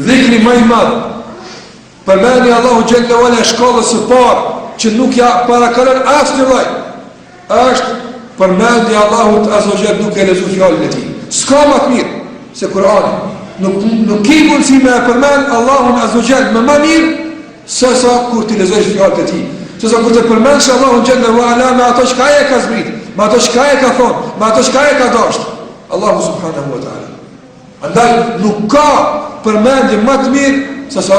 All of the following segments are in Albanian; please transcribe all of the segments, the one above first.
dhikri më i madh, përmendja Allahu xhalla wala shkollës së parë që nuk ja parakalon asnjë lloj, është përmendja Allahut azza wa jalla duke lexuar fjalën e tij. S'ka më të mirë se Kur'ani. Nuk ke mundësi me përmend Allahun azza wa jalla më mirë se sa kur ti lexosh fjalët e tij. Se sa kur të përmendsh Allahun xhalla wala me ato që ai ka zbrit, me ato që ai ka thonë, me ato që ai ka dashur, Allahu subhanahu wa taala. Andaj nuk ka përmendje më të mirë se sa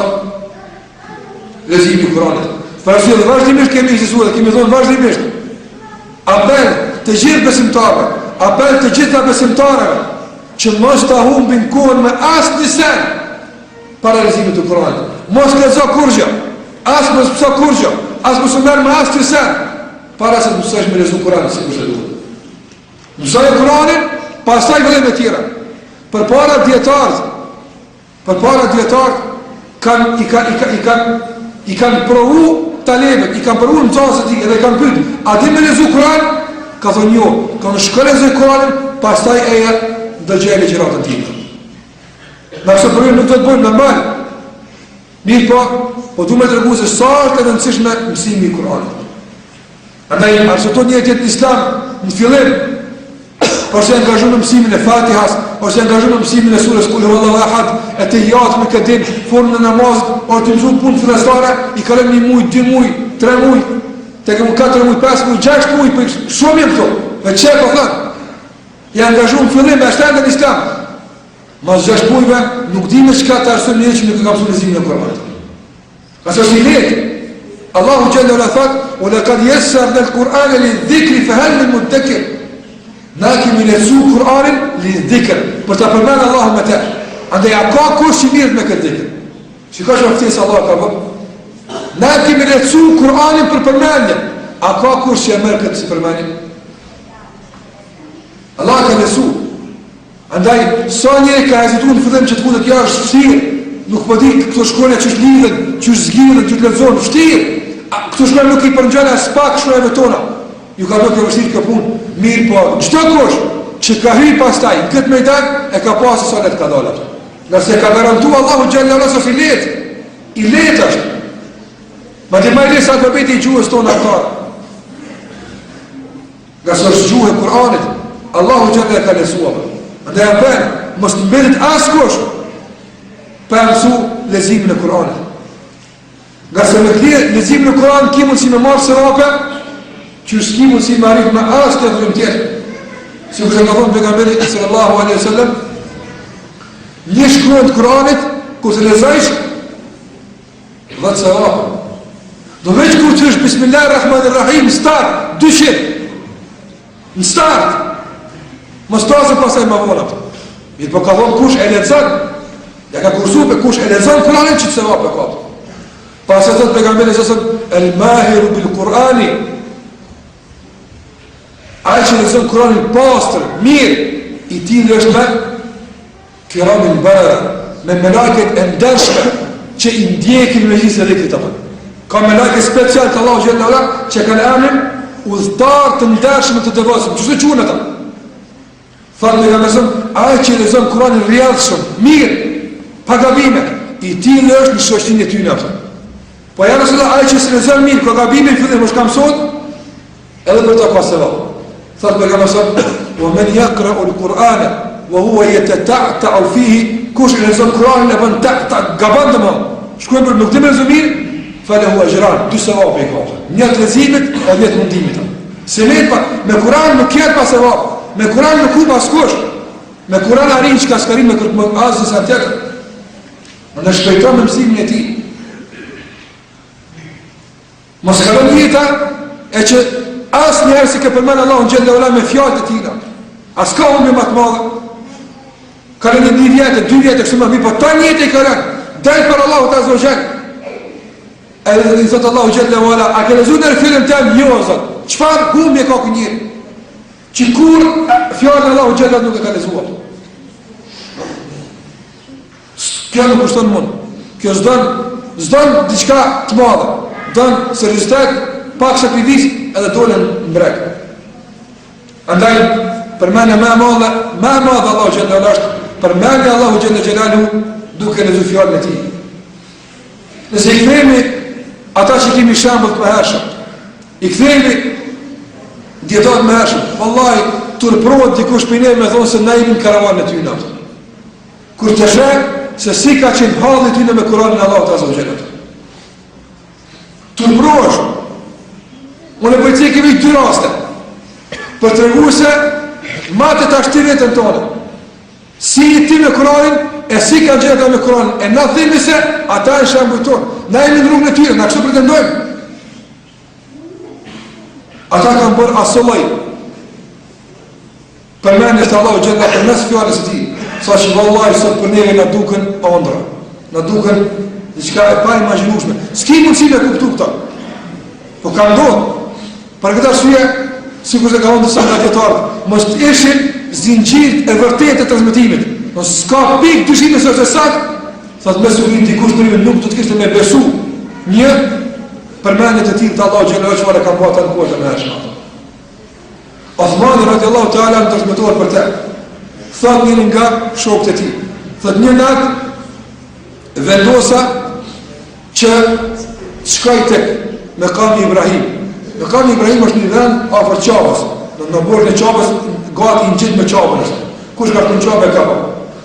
leximi i Kur'anit. Përse dhe vazhdimisht kemi insistuar, kemi thonë vazhdimisht. Apel të gjithë besimtarëve, apel të gjitha besimtarëve që mos ta humbin kohën me asnjë sen para leximit të Kur'anit. Mos lezo kurrë, as mos pso kurrë, as mos merr me asnjë sen para se të mësosh me lexu Kur'anin si kush e duhet. Mësoj Kur'anin, pastaj vëllai me tjera. Përpara dietarëve i kanë provu talebet, i kanë provu nxënësit edhe i kanë pyet, a di me lexu Kur'an? Ka thonë jo, kanë shkollë lexu Kur'anin, pastaj e dëgjoj ligjëratën tjetër. Nëse për nuk do të bëjmë normal. Mirë po du me të regu se sa është e rëndësishme mësimi i Kur'anit. Andaj, arsuton një jetë në Islam në fillim, ose angazhu në mësimin e Fatihas, ose angazhu në mësimin e surës Kul huwallahu ahad, e të jatë me këtë dinë, formën e namazit, ose të mësu punë fillestare, i kalem 1 muj, 2 muj, 3 muj, të kemë 4 muj, 5 muj, 6 muj, për shumë jem këto, me që po thënë, i angazhu në fillim e shtenë në Islam. Mas 6 mujve, nuk di me qëka të arsëm një që nuk e kam su lezimin e Kur'anit. Kësë është i letë, Allahu Gjellë Ola thot, o le kad jesër dhe l'Kur'an e li dhikri fehel në muddekir. Na kemi lecu Kur'anin li dhikr, për të përmenë Allahu me te. Andaj, a ka kush që mirët me këtë dhikr? Që ka që mëftesë Allah ka bërë? Na kemi lecu Kur'anin për përmenje. A ka kush që e mërë këtë si përmenje? Allah ka lecu. Andaj, sa njëri ka hezitu në fillim që të fundet ja është fështirë, nuk po di këto shkone që është lidhen, që është zgjidhen, që të lexohen, fështirë. Këto shkone nuk i përngjane as pak shkroneve tona. Ju ka do të vështirë kjo punë, mirë po, çdo kush që ka hyrë pastaj në këtë mejdan e ka pasur sa let ka dalë. Nëse ka garantuar Allahu xhallahu ala se i lehtë është. Ma dhe majle sa të beti i gjuhës tonë atare. Nga së është gjuhë e Kur'anit, Allahu xhallahu ka lesuar. Dhe e përë, mos të mbedit asë kush për mësu lezimin e Kur'anit. Nga se me këtje lezimin e Kur'anit ki mund si me marë sërape, që s'ki mund si me arrit me asë të dhërim tjetë. Si kështë nga thonë pejgamberi sallallahu alaihi wasallam, një shkruan të Kur'anit, kur të lezajsh, 10 sërape. Do veç kur të është Bismillahirrahmanirrahim, në start, 200. Në start. Mos tasë pasaj ma volat. Mirë po ka thonë kush e lexon, ja ka kursu për kush e lexon Kur'anin që të se vape ka. Pasë të të pejgamberi sësën, el mahiru bil Kur'ani, ai që lexon Kur'anin pastër, mirë, i tillë është me kiramin bara, me melajket e ndershme që i ndjekin me gjithë e rikrit atë. Ka melajket special të Allahu xhallahu ala që kanë emrin udhëtar të ndershëm të devotshëm. Çu se quhen ata? Thonë me gamesëm, ai që lexon Kur'anin rrjedhshëm, mirë, pa gabime, i tillë është në shoqërinë e tyre atë. Po ja nëse ai që lexon mirë, ka gabime, fillim mos kam sot, edhe për ta pasur. Thotë me gamesëm, "Wa man yaqra'u al-Qur'ana wa huwa yatata'u fihi", kush lexon Kur'anin e bën ta gabandëm. Shkruan për nuk të më mirë, falahu ajran, 2 sevape ka. Një të leximit e 10 mundimit. Se me Kur'an nuk ket pas sevap. Me Kur'an nuk ku pas kush. Me Kur'an arrin që ka skarim me kërtë më asë sa tjetër. Në shpejton me mësimin e ti. Mos kalon vjeta e që asë njerë si ke përmenë Allah në gjendë e ola me fjallët e tina. As ka unë me matë madhe. Kalon e 1 vjetë, 2 vjetë, kështë më mi, po ta njëtë i kalon. Dajtë për Allah të azdo gjenë. E i thotë Allah në gjendë e ola, a ke lezu në rëfilën tem, jo, zotë. Qëfar humbje ka kë njërë? Që kur fjallën Allahu Gjellat nuk e ka lezuar. Kjo nuk është të në mund. Kjo zdojnë diqka të madhe. Dënë seriositet, pak sakritis edhe dolen në brek. Andaj, përmenja me madhe Allahu Gjellat është, përmenja Allahu Gjellat duke lexuar fjalën e tij. Nëse i kthehemi ata që kemi shembull të mëhershëm, i kthehemi dietat më hershëm, vallahi turprohet dikush për ne me thonë se na jemi në karavanën e ty natë. Kur të sheh se si ka qenë halli ty me Kur'anin e Allahut azza wa jalla. Turprohesh. Unë po i them kemi dy raste. Për të treguar se matë të ashtiretën tonë. Si i ti me Kur'anin, e si ka gjeta me Kur'anin, e na themi se ata e shembull tonë. Na jemi në rrugën e tyre, na kështu pretendojmë. Ata kanë bërë asolaj. Përmendjes të Allahu xhalla për mes fjalës së tij. Sa që vallahi sot për neve na duken ëndra. Na duken diçka e pa imagjinueshme. S'ki mundësi me kuptu këta. Po ka ndodhur. Për këtë arsye, sikur se ka thënë disa dietarë, mos të ishin zinxhirit e vërtetë të transmetimit. Mos ska pikë dyshimi se sakt, thotë më sugrin dikush për ju nuk do të kishte me besu. Një përmendje të tillë të Allahu xhallahu çfarë ka bërë atë kohë më hershme. Uthmani radiallahu ta'ala në transmetohet për te. Thot një nga shokët e ti. Thot një natë vendosa që shkaj tek Mekami Ibrahim. Mekami Ibrahim është një vend afër Qabës. Në borën e Qabës, gati në gjithë me Qabën. Kush ka në Qabë e ka pa.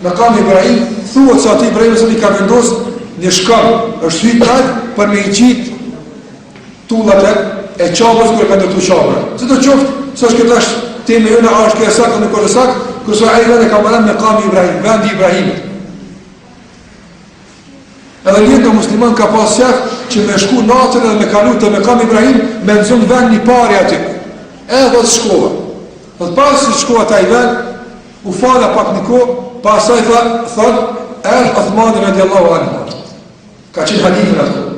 Mekami Ibrahim, thuhet se ati Ibrahim së një ka vendos një shkallë, është hyjtë tajtë për me i qitë tullat e Qabës kërë ka ndërtu Qabën. Se të qoftë, së është këtë është teme jona, a është kërë sakë, në kërë sakë, kërëso a i vend e ka mëran Mekami Ibrahim, vendi Ibrahimit. Edhe një nga musliman ka pas shef që me shku natën edhe me kalu të Mekami Ibrahim me nëzun vend një pari aty. Edhe dhe të shkova. Dhe të pasë që shkova ta i vend, u fala pak një kohë, pasaj thot, Uthmani radiallahu anhu. Ka qenë hadithën atë kohë.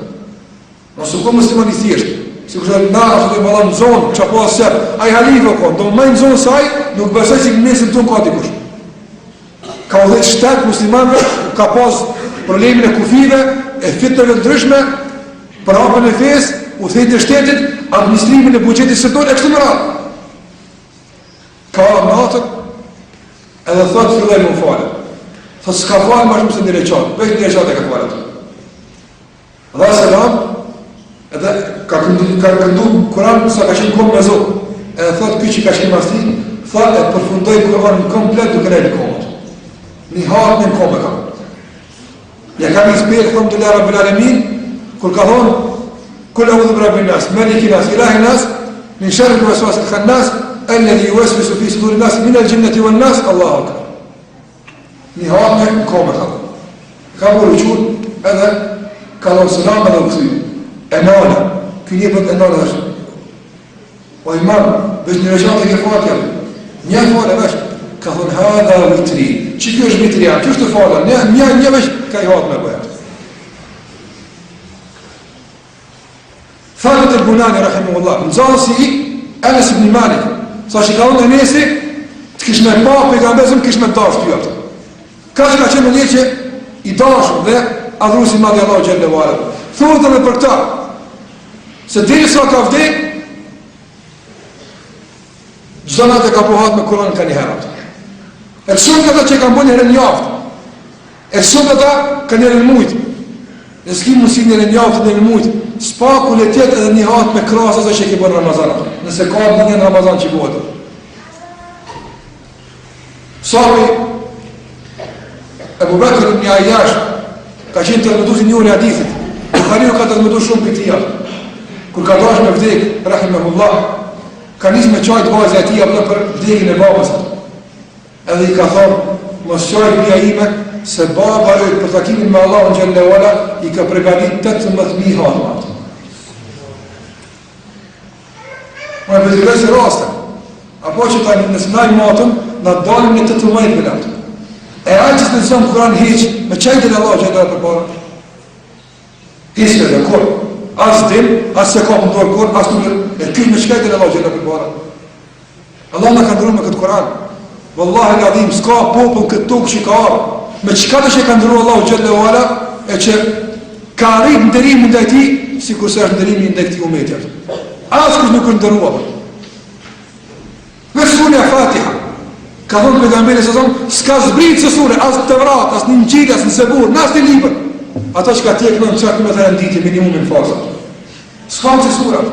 Nësë ko musliman i thjeshtë. Si kështë në nërë, të më në zonë, që apo asë qërë, a i halifë o konë, do më në zonë saj, nuk besoj që mesin të në ka dikush. Ka u dhejtë shtetë muslimanve, ka pas problemin e kufive, e fitëve të ndryshme, për hapën e fesë, u dhejtë e shtetit, administrimin e bugjetit sëton, e kështë në ratë. Ka në atër, edhe thotë fillaj më falë. Thotë s'ka falë ma shumë se një reqatë, veç një reqatë e ka falë atë. Dha selam, edhe ka këndu Kur'an sa ka qenë kom me zotë. Edhe thotë këj që ka qenë masti, thotë e përfundoj Kur'an në komplet duke rejnë komët. Një hartë në kom e kam. Ja kam i spirë, thomë të lera Rabbul Alamin, kur ka thonë, kull e udhë Rabbin nas, Maliki nas, Ilahi nas, min sharri l-waswas al-khannas, alladhi yuwaswisu fi suduri nas, min al-jinnati wan nas, Allahu akbar. Një hartë në kom e kam. Ka bërë qurë, edhe ka thonë selam edhe u këthy. Enala, kënje për enala dhe shumë. O imam, vesh një rëgjatë e ke fatja. Një falë vesh, ka thonë hadha vitri. Që kjo është vitri, kjo është të falë, një vesh ka i hatë me bëjat. Thalët e Bunani, rahimahullah, në zasi i Enes ibn Malik, sa që ka unë e nesi, të kish me pa, pejgambezëm, kish me dash të jatë. Ka që ka qenë një që i dashën dhe adhrusi madhi Allah gjellë vare. Thotë dhe për këta, se diri sa ka vdek, gjitha natë e ka pohat me Kur'an ka një herat. E të shumë këta që i kanë bo një herën njaftë, e të shumë këta ka një herën mujtë. E s'ki mësi një herën njaftë dhe një mujtë, s'pa ku le tjetë edhe një hatë me krasë ose që i ki bërë Ramazan, nëse ka në një Ramazan që i botë. Sabi, Ebu Bekr ibn Ayyash, ka qenë të rëmëtusi një ure hadithit. Bukhariu ka të rëmëtu shumë për tia. Kur ka dash me vdek, rahimahullah, ka njës me qajtë vajzë e tia për vdekin e babës. Edhe i ka thonë, mos qajtë mija ime, se baba rëjtë për takimin me Allah në gjellë e wala, i ka pregadit 18.000 hatë matë. Më e bezirë se raste. Apo që ta nësë najnë matëm, në dalim një 18 milatë. E ajqës në nësëm Kur'an heqë, me qajtën e Allah gjellë e për para. Hisë dhe kur, asë dim, asë se ka pëndorë kur, asë nuk e kysh me shkajtën e Allah gjellë e për para. Allah në ka ndërru me këtë Kur'an. Wallahi l'adhim, s'ka popull këtë tukë që ka arë. Me qëka të që ka ndërru Allah gjellë e wala, e që ka rrit ndërimin dhe ti, si kurse është ndërimin dhe këti umetja. Asë kush nuk ndërru apë. Vesh sunja Fatiha. Ka thonë pejgamberi sa thonë, s'ka zbrit së sure, as të vrat, as në Injil, as në Zebur, as në libër. Ata që ka tjekë në qatë me të renditje, minimumin fasat. S'ka së sura.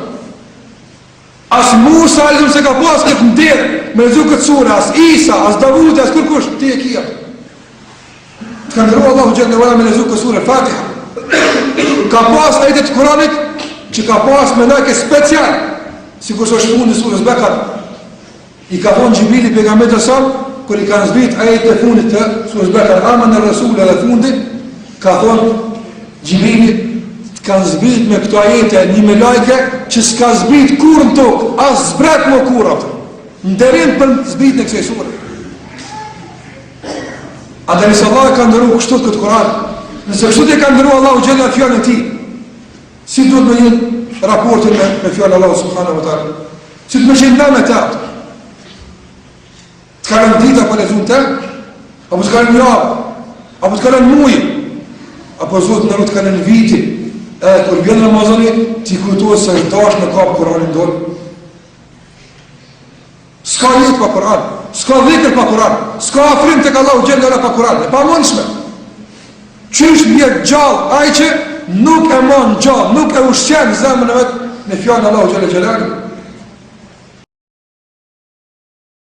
As Musa, se ka pas këtë ndërë, me lezu këtë sure, as Isa, as Davudi, as kërkush, ti e kia. Të ka ndërru Allahu Gjellë Vala me lezu këtë sure, Fatiha. Ka pas ajetet të Kuranit, që ka pas me lajke special, si kur së shpun në surës Bekar. I ka thonë Gjibrili pejgamberit sa, kur i kanë zbrit ajetet e fundit të surës Bekar, Aman e Rasul edhe fundit, ka thonë Gjibrili, kanë zbrit me këto ajete një me lajke që s'ka zbrit kur në tokë, as zbret më kur atë. Nderim për zbrit në kësaj sure. A dhe nësë Allah e ka ndëru kështu këtë Kur'an, nëse kështu të ka ndëru Allahu Gjellë në fjallën ti, si duhet me një raportin me fjallë Allahu Subhanahu wa ta'ala, si të me qenë me të atë. Të kalën dita për lezun të, apo të kalën javë, apo të kalën mujë, apo zotë në të kalën viti, edhe kur vjen Ramazani, ti kujtohet se dash në kapë Kur'anin dorë. S'ka jetë pa Kur'an, s'ka dhikër pa Kur'an, s'ka afrim të ka Allahu Gjellë pa Kur'an, e pa mundshme. Qysh vjet gjallë, ai që nuk e mon gjallë, nuk e ushqen zemrën e vetë në fjallën Allahu Gjellë Gjellë.